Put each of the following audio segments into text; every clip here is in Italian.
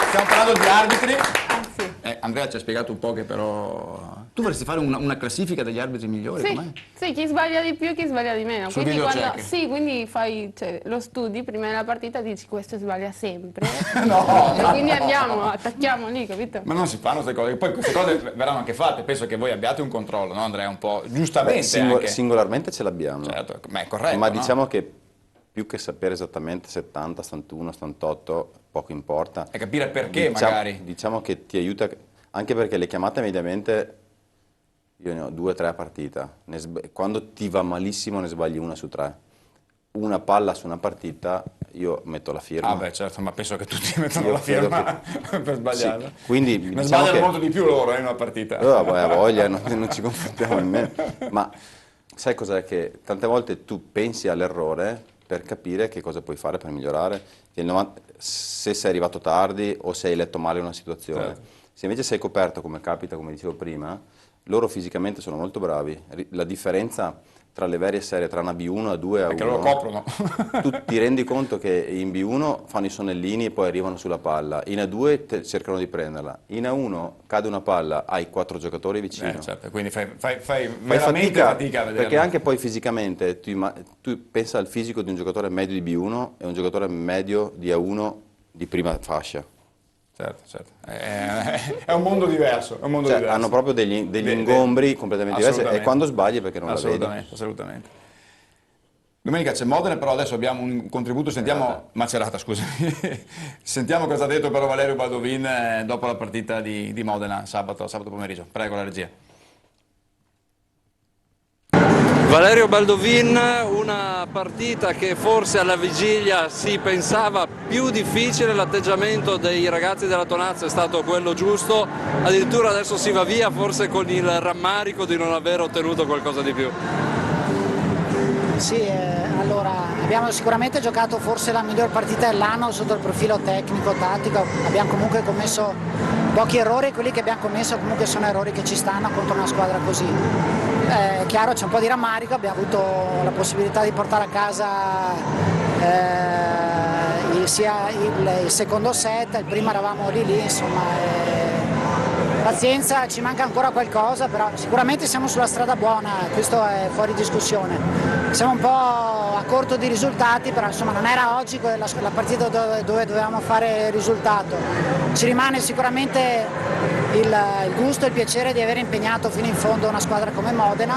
Stiamo parlando di arbitri. Sì. Andrea ci ha spiegato un po' che però... Tu vorresti fare una classifica degli arbitri migliori? Sì, Com'è? sì, chi sbaglia di più e chi sbaglia di meno. Sul Quindi, videocheck. sì, quindi fai, cioè, lo studi prima della partita, dici questo sbaglia sempre. No, E quindi andiamo, attacchiamo lì, capito? ma non si fanno queste cose. Poi queste cose verranno anche fatte. Penso che voi abbiate un controllo, no Andrea? Un po' giustamente anche. Singolarmente ce l'abbiamo. Certo, ma è corretto, Ma no? diciamo che più che sapere esattamente 70, 71, 78, poco importa. È capire perché magari. Diciamo che ti aiuta, anche perché le chiamate mediamente, io ne ho 2 o 3 a partita. Quando ti va malissimo ne sbagli 1 su 3. Una palla su una partita, io metto la firma. Ah beh certo, ma penso che tutti mettono Io la credo firma per sbagliarla. Sì, quindi ne diciamo sbagliano che... molto di più loro in una partita. A voglia, non ci confrontiamo nemmeno. Ma sai cos'è che tante volte tu pensi all'errore per capire che cosa puoi fare per migliorare, che se sei arrivato tardi o se hai letto male una situazione. Certo. Se invece sei coperto, come capita, come dicevo prima, loro fisicamente sono molto bravi. La differenza tra le varie serie, tra una B1 e 2 a 1, Perché loro coprono. tu ti rendi conto che in B1 fanno i sonnellini e poi arrivano sulla palla, in A2 cercano di prenderla, in A1 cade una palla, hai 4 giocatori vicino. Certo, quindi fai veramente fatica a vederla. perché anche poi fisicamente tu pensa al fisico di un giocatore medio di B1 e un giocatore medio di A1 di prima fascia. Certo. È un mondo diverso. È un mondo diverso. Hanno proprio degli ingombri completamente diversi e quando sbagli perché non la vedi. Assolutamente. Domenica c'è Modena, però adesso abbiamo un contributo, sentiamo... Macerata, scusami. Sentiamo cosa ha detto però Valerio Baldovin dopo la partita di Modena sabato pomeriggio. Prego la regia. Valerio Baldovin, una partita che forse alla vigilia si pensava più difficile, l'atteggiamento dei ragazzi della Tonazzo è stato quello giusto, addirittura adesso si va via forse con il rammarico di non aver ottenuto qualcosa di più. Sì, allora abbiamo sicuramente giocato forse la miglior partita dell'anno sotto il profilo tecnico, tattico, abbiamo comunque commesso pochi errori, quelli che abbiamo commesso comunque sono errori che ci stanno contro una squadra così. È chiaro, c'è un po' di rammarico, abbiamo avuto la possibilità di portare a casa sia il secondo set, il primo eravamo lì, insomma, pazienza, ci manca ancora qualcosa, però sicuramente siamo sulla strada buona, questo è fuori discussione. Siamo un po' a corto di risultati, però insomma non era oggi la partita dove dovevamo fare il risultato. Ci rimane sicuramente il gusto e il piacere di aver impegnato fino in fondo una squadra come Modena.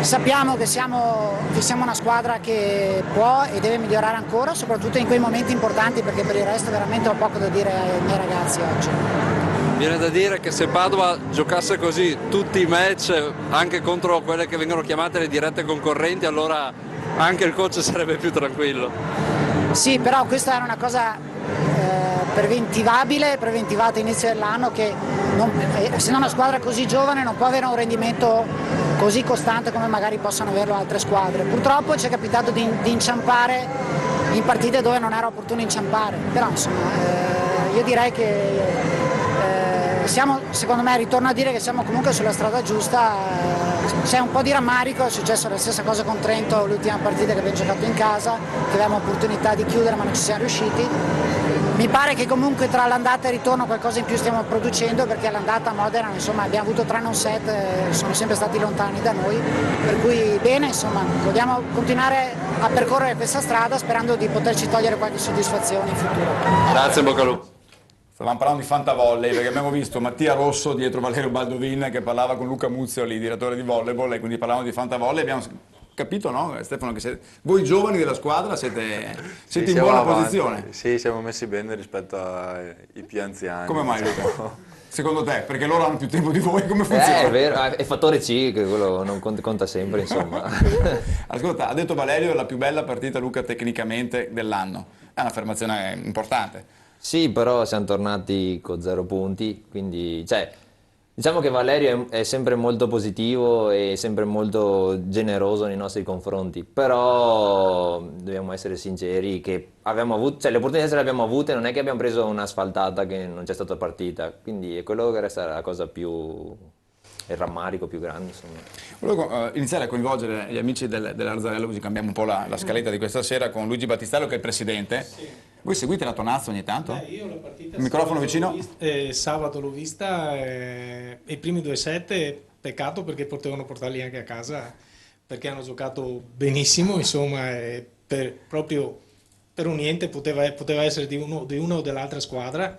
Sappiamo che siamo una squadra che può e deve migliorare ancora, soprattutto in quei momenti importanti, perché per il resto veramente ho poco da dire ai miei ragazzi oggi. Viene da dire che se Padova giocasse così tutti i match, anche contro quelle che vengono chiamate le dirette concorrenti, allora anche il coach sarebbe più tranquillo. Sì, però questa era una cosa preventivata inizio dell'anno, che essendo una squadra così giovane non può avere un rendimento così costante come magari possono averlo altre squadre. Purtroppo ci è capitato di inciampare in partite dove non era opportuno inciampare, però insomma io direi che secondo me, ritorno a dire che siamo comunque sulla strada giusta, c'è un po' di rammarico, è successa la stessa cosa con Trento l'ultima partita che abbiamo giocato in casa, che avevamo opportunità di chiudere ma non ci siamo riusciti. Mi pare che comunque tra l'andata e il ritorno qualcosa in più stiamo producendo, perché all'andata a Modena insomma, abbiamo avuto 3 non set, sono sempre stati lontani da noi, per cui bene, insomma, vogliamo continuare a percorrere questa strada sperando di poterci togliere qualche soddisfazione in futuro. Grazie, bocca al lupo. Stavamo parlando di Fantavolley perché abbiamo visto Mattia Rosso dietro Valerio Baldovin che parlava con Luca Muzioli, direttore di volleyball, e quindi parlavamo di Fantavolley. Abbiamo capito, no, Stefano, che voi giovani della squadra siete in buona posizione. Sì, siamo messi bene rispetto ai più anziani. Come mai, Luca? Secondo te? Perché loro hanno più tempo di voi, come funziona? È vero, è fattore C, che quello non conta sempre, insomma. Ascolta, ha detto Valerio la più bella partita, Luca, tecnicamente dell'anno. È un'affermazione importante. Sì, però siamo tornati con 0 punti, quindi diciamo che Valerio è sempre molto positivo e sempre molto generoso nei nostri confronti, però dobbiamo essere sinceri che abbiamo avuto, le opportunità le abbiamo avute, non è che abbiamo preso un'asfaltata che non c'è stata partita, quindi è quello che resta la cosa più... il rammarico più grande, insomma. Volevo iniziare a coinvolgere gli amici dell'Arzarello, così cambiamo un po' la scaletta di questa sera, con Luigi Battistello che è il presidente. Sì. Voi seguite la Tonazzo ogni tanto? Io la partita Il microfono vicino? Sabato l'ho vista, i primi 2 set, peccato perché potevano portarli anche a casa, perché hanno giocato benissimo, insomma, proprio per un niente poteva essere di uno o dell'altra squadra.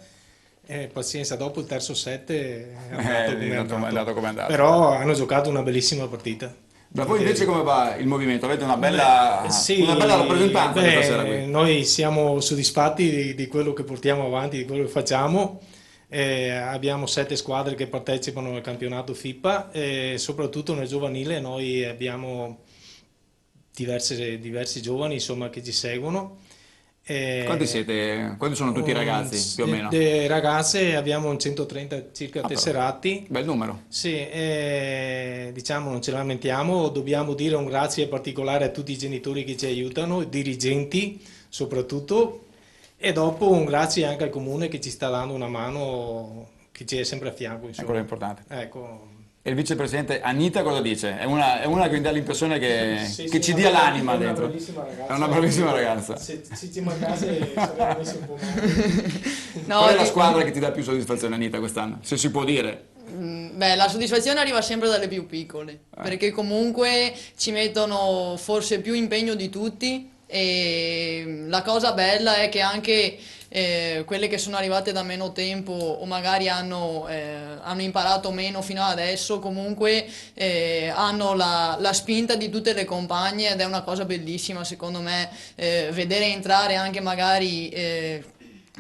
Pazienza, dopo il terzo set è andato come è andato. Però hanno giocato una bellissima partita. Da voi invece come va il movimento? Avete una bella rappresentanza questa sera qui. Noi siamo soddisfatti di quello che portiamo avanti, di quello che facciamo. Abbiamo 7 squadre che partecipano al campionato FIPA e soprattutto nel giovanile noi abbiamo diversi giovani, insomma, che ci seguono. Quanti siete? Quanti sono tutti i ragazzi più o meno? Ragazze abbiamo 130 circa tesserati. Bel numero. Sì, diciamo non ce lamentiamo, dobbiamo dire un grazie particolare a tutti i genitori che ci aiutano, i dirigenti soprattutto, e dopo un grazie anche al comune che ci sta dando una mano, che ci è sempre a fianco. È quello importante. Ecco. E il vicepresidente Anita cosa dice? È una che mi dà l'impressione che ci dia l'anima dentro. È una bravissima ragazza. Se ci mancasse sarebbe messo un po' male. Qual è la squadra che ti dà più soddisfazione, Anita, quest'anno? Se si può dire. Beh, la soddisfazione arriva sempre dalle più piccole, perché comunque ci mettono forse più impegno di tutti e la cosa bella è che anche quelle che sono arrivate da meno tempo o magari hanno imparato meno fino ad adesso, comunque hanno la spinta di tutte le compagne ed è una cosa bellissima secondo me, vedere entrare anche magari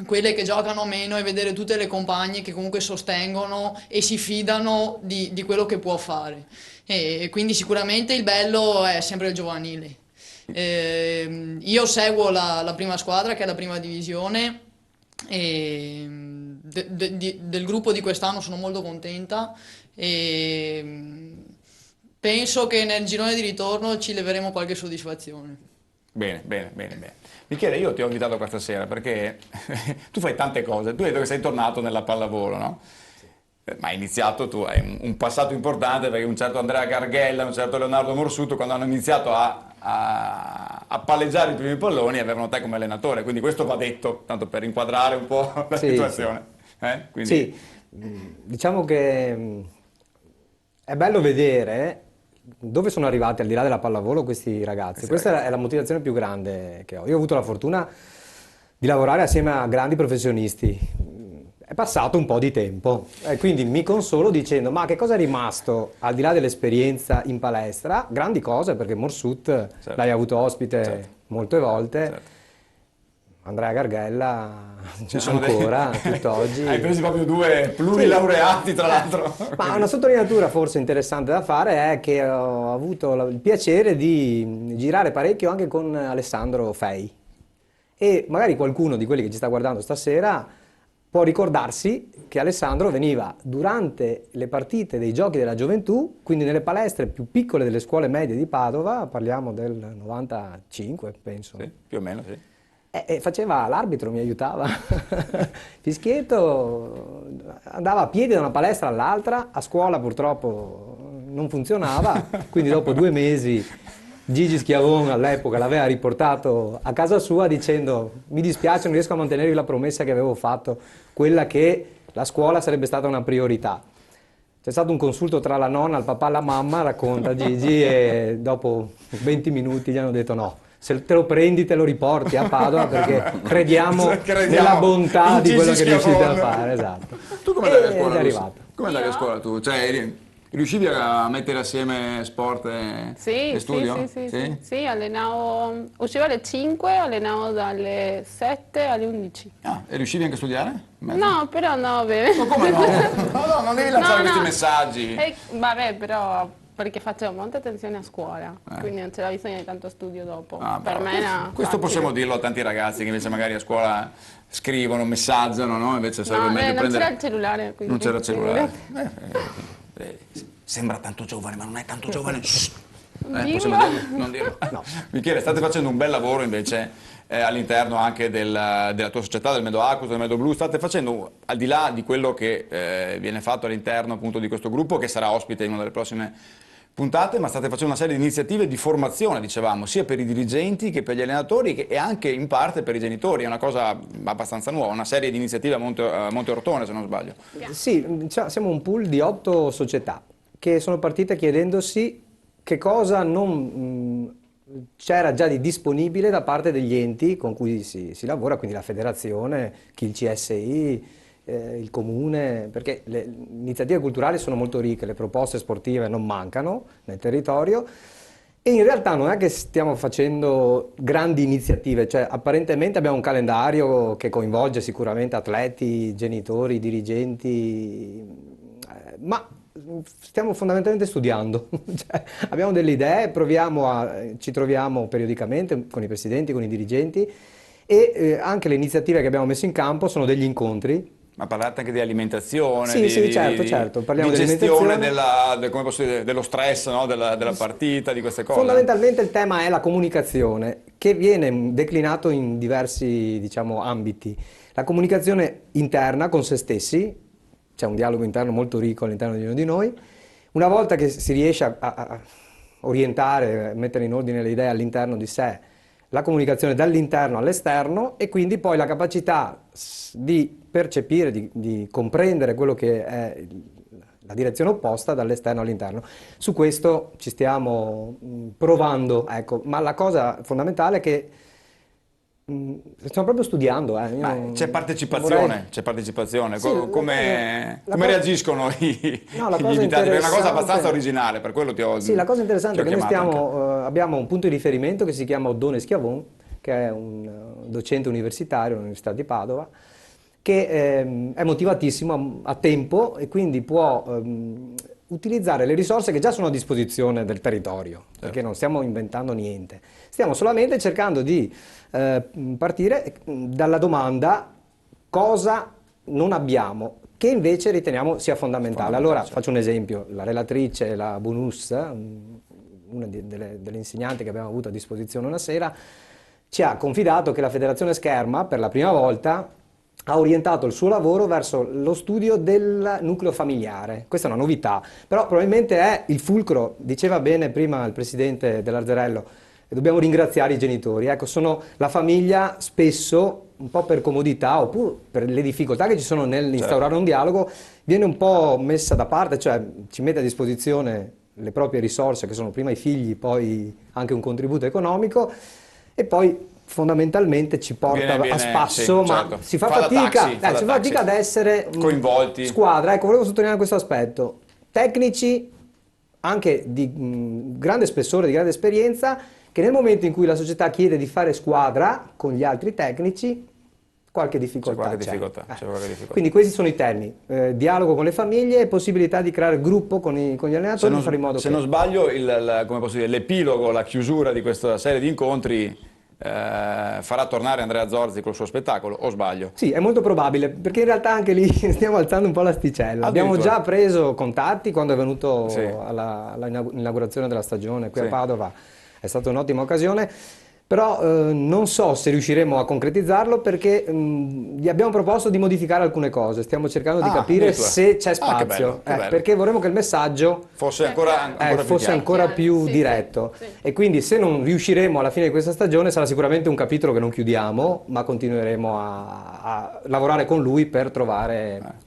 quelle che giocano meno e vedere tutte le compagne che comunque sostengono e si fidano di quello che può fare. E quindi sicuramente il bello è sempre il giovanile. Io seguo la prima squadra che è la prima divisione e del gruppo di quest'anno sono molto contenta e penso che nel girone di ritorno ci leveremo qualche soddisfazione. Bene, bene, bene, bene. Michele, io ti ho invitato questa sera perché tu fai tante cose, tu hai detto che sei tornato nella pallavolo, no? Ma hai iniziato, tu hai un passato importante perché un certo Andrea Garghella, un certo Leonardo Morsuto quando hanno iniziato a palleggiare i primi palloni avevano te come allenatore, quindi questo va detto, tanto per inquadrare un po' la situazione. Quindi... Sì, diciamo che è bello vedere dove sono arrivati al di là della pallavolo questi ragazzi. Questa è la motivazione più grande che ho. Io ho avuto la fortuna di lavorare assieme a grandi professionisti. È passato un po' di tempo e quindi mi consolo dicendo ma che cosa è rimasto al di là dell'esperienza in palestra? Grandi cose, perché Morsut l'hai avuto ospite molte volte, Andrea Garghella ancora, tutt'oggi. Hai preso proprio 2 plurilaureati tra l'altro. Ma una sottolineatura forse interessante da fare è che ho avuto il piacere di girare parecchio anche con Alessandro Fei e magari qualcuno di quelli che ci sta guardando stasera può ricordarsi che Alessandro veniva durante le partite dei Giochi della Gioventù, quindi nelle palestre più piccole delle scuole medie di Padova, parliamo del 95 penso. Sì, più o meno, sì. E faceva l'arbitro, mi aiutava. Fischietto, andava a piedi da una palestra all'altra, a scuola purtroppo non funzionava, quindi dopo 2 mesi Gigi Schiavon all'epoca l'aveva riportato a casa sua dicendo mi dispiace, non riesco a mantenere la promessa che avevo fatto, quella che la scuola sarebbe stata una priorità. C'è stato un consulto tra la nonna, il papà e la mamma, racconta Gigi, e dopo 20 minuti gli hanno detto no, se te lo prendi te lo riporti a Padova perché crediamo nella bontà di quello che riuscite a fare. Esatto. Tu come andavi a scuola? Ed è arrivato. Come andavi a scuola tu? Cioè, riuscivi a mettere assieme sport e studio? Sì, allenavo, uscivo alle 5, allenavo dalle 7 alle 11. Ah, e riuscivi anche a studiare? No, però no, bene. Ma come no? No, non devi lanciare questi messaggi. Vabbè, però perché facevo molta attenzione a scuola, quindi non c'era bisogno di tanto studio dopo. Per me era questo facile. possiamo dirlo a tanti ragazzi che invece magari a scuola scrivono, messaggiano, no? Invece sarebbe meglio non prendere... c'era il cellulare. Quindi. Non c'era il cellulare. Sembra tanto giovane, ma non è tanto giovane. Possiamo dirlo? Non dirlo. No. Michele, state facendo un bel lavoro invece all'interno anche della tua società, del Medo Acus, del Medo Blu. State facendo, al di là di quello che viene fatto all'interno appunto di questo gruppo, che sarà ospite in una delle prossime puntate, ma state facendo una serie di iniziative di formazione, dicevamo, sia per i dirigenti che per gli allenatori e anche in parte per i genitori. È una cosa abbastanza nuova, una serie di iniziative a Monte Ortone, se non sbaglio. Sì, siamo un pool di 8 società che sono partite chiedendosi che cosa non c'era già di disponibile da parte degli enti con cui si lavora, quindi la federazione, il CSI, il comune, perché le iniziative culturali sono molto ricche, le proposte sportive non mancano nel territorio e in realtà non è che stiamo facendo grandi iniziative, cioè apparentemente abbiamo un calendario che coinvolge sicuramente atleti, genitori, dirigenti, ma stiamo fondamentalmente studiando, cioè, abbiamo delle idee, ci troviamo periodicamente con i presidenti, con i dirigenti e anche le iniziative che abbiamo messo in campo sono degli incontri. Ma parlate anche di alimentazione, sì, certo, parliamo di gestione come posso dire, dello stress, no? della partita, di queste cose. Fondamentalmente il tema è la comunicazione, che viene declinato in diversi, diciamo, ambiti. La comunicazione interna con se stessi, c'è un dialogo interno molto ricco all'interno di ognuno di noi. Una volta che si riesce a orientare, mettere in ordine le idee all'interno di sé, la comunicazione dall'interno all'esterno e quindi poi la capacità di percepire, di comprendere quello che è la direzione opposta dall'esterno all'interno. Su questo ci stiamo provando, ecco, ma la cosa fondamentale è che stiamo proprio studiando. C'è partecipazione, Sì, come reagiscono gli invitati? È una cosa abbastanza originale, per quello ti ho Sì, la cosa interessante è che noi abbiamo un punto di riferimento che si chiama Oddone Schiavon, che è un docente universitario all'Università di Padova, che è motivatissimo a tempo e quindi può utilizzare le risorse che già sono a disposizione del territorio, perché non stiamo inventando niente, stiamo solamente cercando di partire dalla domanda cosa non abbiamo, che invece riteniamo sia fondamentale. Allora faccio un esempio, la relatrice, la Bunus, una delle insegnanti che abbiamo avuto a disposizione una sera, ci ha confidato che la Federazione Scherma per la prima volta ha orientato il suo lavoro verso lo studio del nucleo familiare. Questa è una novità, però probabilmente è il fulcro, diceva bene prima il presidente dell'Arzerello, e dobbiamo ringraziare i genitori. Ecco, sono la famiglia spesso, un po' per comodità oppure per le difficoltà che ci sono nell'instaurare un dialogo, viene un po' messa da parte, cioè ci mette a disposizione le proprie risorse che sono prima i figli, poi anche un contributo economico e poi fondamentalmente ci porta a spasso, sì, ma certo. si fa fatica ad essere coinvolti. Squadra. Ecco, volevo sottolineare questo aspetto. Tecnici anche di grande spessore, di grande esperienza, che nel momento in cui la società chiede di fare squadra con gli altri tecnici, qualche difficoltà c'è. Quindi questi sono i temi, dialogo con le famiglie e possibilità di creare gruppo con gli allenatori per fare in modo se non sbaglio come posso dire, l'epilogo, la chiusura di questa serie di incontri farà tornare Andrea Zorzi col suo spettacolo, o sbaglio? Sì, è molto probabile, perché in realtà anche lì stiamo alzando un po' l'asticella. Abbiamo già preso contatti quando è venuto all'inaugurazione della stagione qui a Padova, è stata un'ottima occasione, però non so se riusciremo a concretizzarlo perché gli abbiamo proposto di modificare alcune cose, stiamo cercando di capire se c'è spazio, che bello. Perché vorremmo che il messaggio fosse ancora più diretto e quindi se non riusciremo alla fine di questa stagione sarà sicuramente un capitolo che non chiudiamo, ma continueremo a lavorare con lui per trovare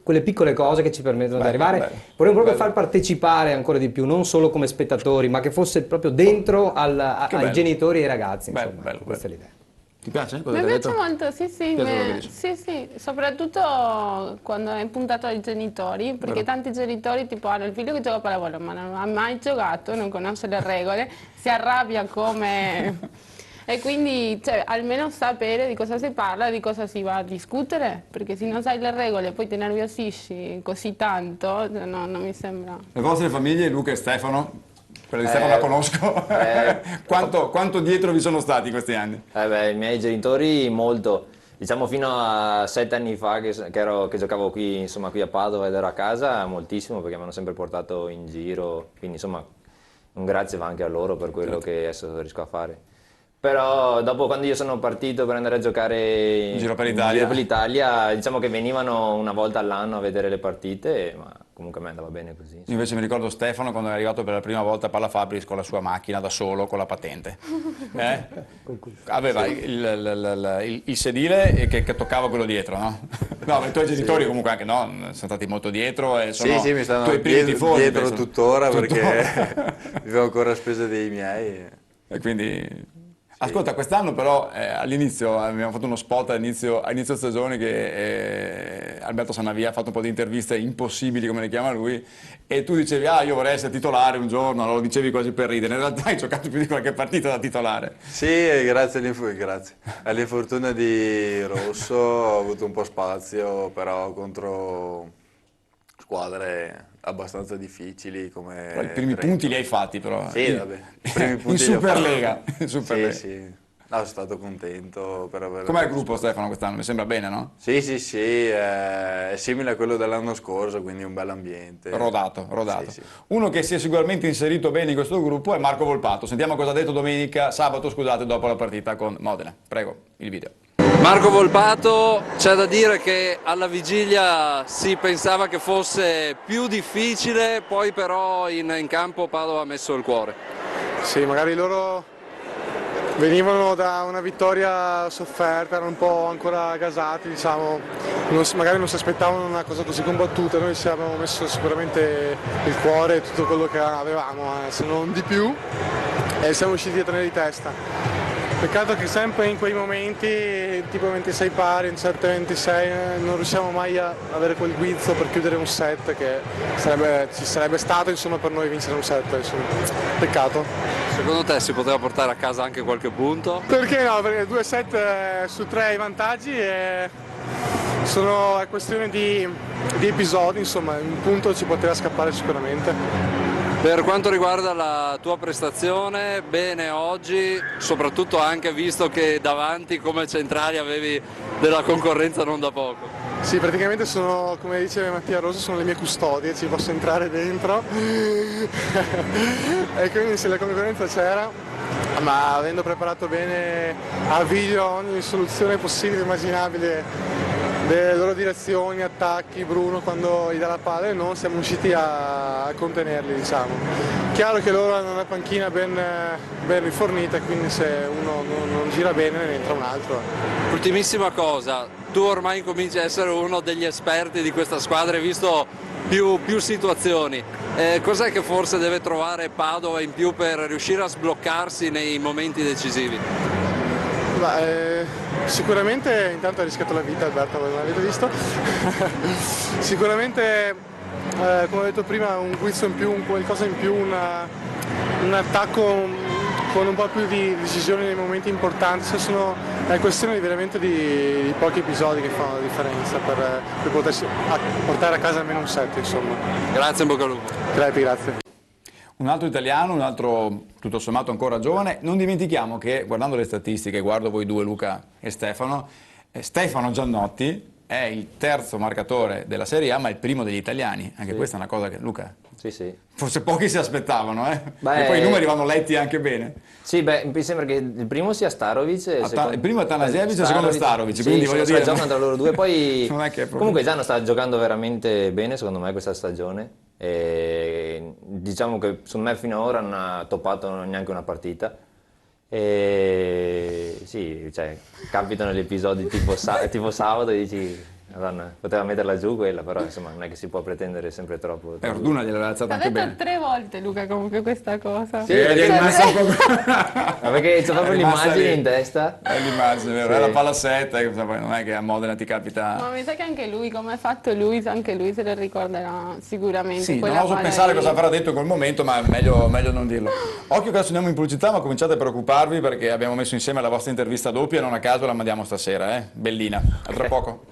quelle piccole cose che ci permettono di arrivare. Vorremmo proprio far partecipare ancora di più, non solo come spettatori, ma che fosse proprio dentro ai genitori e ai ragazzi. Insomma, questa è l'idea. Ti piace? Mi piace molto, sì, soprattutto quando è puntato ai genitori, perché tanti genitori tipo hanno il figlio che gioca a pallavolo, ma non ha mai giocato, non conosce le regole, si arrabbia come... E quindi almeno sapere di cosa si parla, di cosa si va a discutere, perché se non sai le regole e poi ti nervosisci così tanto, non mi sembra. Le vostre famiglie, Luca e Stefano, quella di Stefano la conosco, quanto dietro vi sono stati questi anni? I miei genitori molto, diciamo fino a 7 anni fa che giocavo qui, insomma, qui a Padova ed ero a casa, moltissimo perché mi hanno sempre portato in giro, quindi insomma un grazie va anche a loro per quello che adesso riesco a fare. Però dopo quando io sono partito per andare a giocare in giro per l'Italia, diciamo che venivano una volta all'anno a vedere le partite, ma comunque a me andava bene così. Io invece mi ricordo Stefano quando è arrivato per la prima volta a Pallafabris con la sua macchina da solo, con la patente. Aveva il sedile che toccava quello dietro, no? No, i tuoi genitori comunque anche no, sono stati molto dietro e sono sì, mi stanno tuoi primi tifosi, dietro penso. tuttora perché vivevo ancora a spese dei miei. E quindi... Ascolta, quest'anno però all'inizio abbiamo fatto uno spot a inizio stagione che Alberto Sanavia ha fatto un po' di interviste impossibili, come le chiama lui, e tu dicevi io vorrei essere titolare un giorno, lo dicevi quasi per ridere, in realtà hai giocato più di qualche partita da titolare. Sì, grazie all'infortunio di Rosso ho avuto un po' spazio, però contro squadre abbastanza difficili come I primi punti li hai fatti però. Sì, vabbè. I primi punti in Superlega. Sì. No, sono stato contento per aver... Com'è il gruppo Stefano quest'anno? Mi sembra bene, no? Sì, è simile a quello dell'anno scorso, quindi un bel ambiente. Rodato. Sì. Uno che si è sicuramente inserito bene in questo gruppo è Marco Volpato. Sentiamo cosa ha detto sabato, dopo la partita con Modena. Prego, il video. Marco Volpato, c'è da dire che alla vigilia si pensava che fosse più difficile, poi però in campo Padova ha messo il cuore. Sì, magari loro venivano da una vittoria sofferta, erano un po' ancora gasati, diciamo, magari non si aspettavano una cosa così combattuta, noi ci abbiamo messo sicuramente il cuore e tutto quello che avevamo, se non di più, e siamo riusciti a tenere di testa. Peccato che sempre in quei momenti, tipo 26 pari, in certe 26, non riusciamo mai a avere quel guizzo per chiudere un set che ci sarebbe stato insomma, per noi vincere un set. Insomma. Peccato. Secondo te si poteva portare a casa anche qualche punto? Perché no? Perché 2 set su 3 i vantaggi è questione di episodi, insomma, un punto ci poteva scappare sicuramente. Per quanto riguarda la tua prestazione, bene oggi, soprattutto anche visto che davanti come centrali avevi della concorrenza non da poco. Sì, praticamente sono, come dice Mattia Rosso, sono le mie custodie, ci posso entrare dentro e quindi se la concorrenza c'era, ma avendo preparato bene a video ogni soluzione possibile e immaginabile delle loro direzioni, attacchi, Bruno quando gli dà la palla e non siamo riusciti a contenerli, diciamo. Chiaro che loro hanno una panchina ben rifornita, quindi se uno non gira bene ne entra un altro. Ultimissima cosa, tu ormai cominci a essere uno degli esperti di questa squadra, hai visto più situazioni. Cos'è che forse deve trovare Padova in più per riuscire a sbloccarsi nei momenti decisivi? Sicuramente intanto ha rischiato la vita Alberto, non l'avete visto? Sicuramente come ho detto prima un guizzo in più, qualcosa in più, un attacco con un po' più di decisione nei momenti importanti, è questione veramente di pochi episodi che fanno la differenza per potersi portare a casa almeno un set, insomma. Grazie, in bocca al lupo. Grazie. Un altro italiano, un altro tutto sommato ancora giovane. Non dimentichiamo che, guardando le statistiche, guardo voi due, Luca e Stefano, Stefano Giannotti è il terzo marcatore della Serie A, ma il primo degli italiani. Anche questa è una cosa che, Luca, sì. forse pochi si aspettavano, e Beh, poi i numeri vanno letti anche bene. Sì, mi sembra che il primo sia Starovic. Il primo è Tanasiewicz e il secondo è Starovic, quindi voglio dire... giocano tra loro due, poi non è che è proprio... comunque Gianno sta giocando veramente bene secondo me questa stagione. E diciamo che secondo me fino ad ora non ha toppato neanche una partita. E sì, cioè, capitano gli episodi tipo sabato e dici Madonna, poteva metterla giù quella, però insomma non è che si può pretendere sempre troppo. Orduna gliel'aveva alzata anche bene. Ha detto 3 volte Luca comunque questa cosa. Sì, è rimasta un po'... perché c'è proprio l'immagine in testa. È l'immagine, vero? È la palla 7, non è che a Modena ti capita... Ma mi sa che anche lui, come ha fatto lui, anche lui se lo ricorderà sicuramente. Sì, non oso pensare lì. cosa avrà detto in quel momento, ma meglio non dirlo. Occhio che adesso andiamo in pubblicità, ma cominciate a preoccuparvi perché abbiamo messo insieme la vostra intervista doppia e non a caso la mandiamo stasera, bellina. A tra poco.